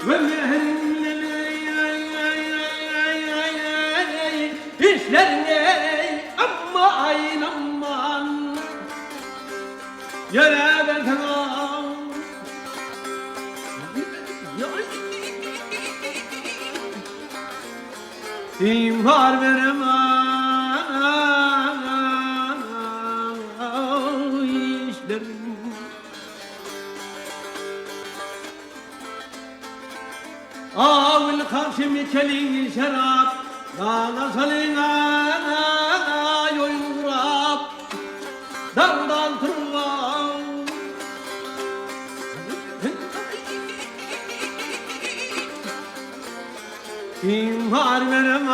ve işlerine amma ayın aman yere ben tamam İmar veremem işlerim Avil karşımı kelin şerap Dağla salina yoyurap Dağdan tırvam İmar veremem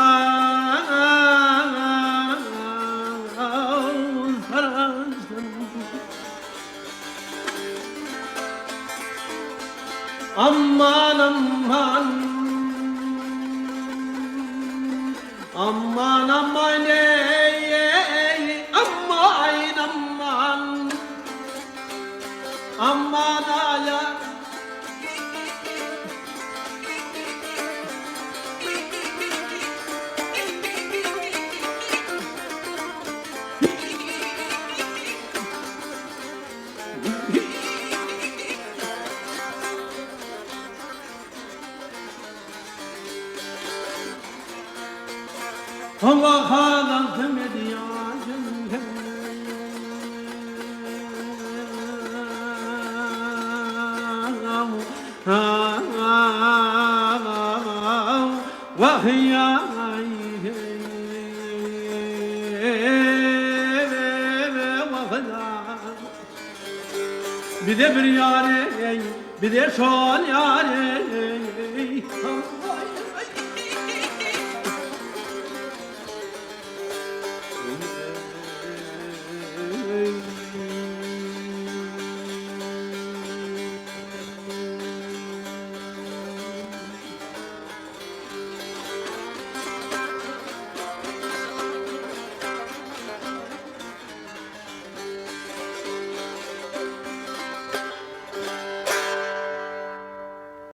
Aman aman Aman aman ey aman aman Aman ayar Hava halan mediyacım Vahya bir de bir yare bir de son yare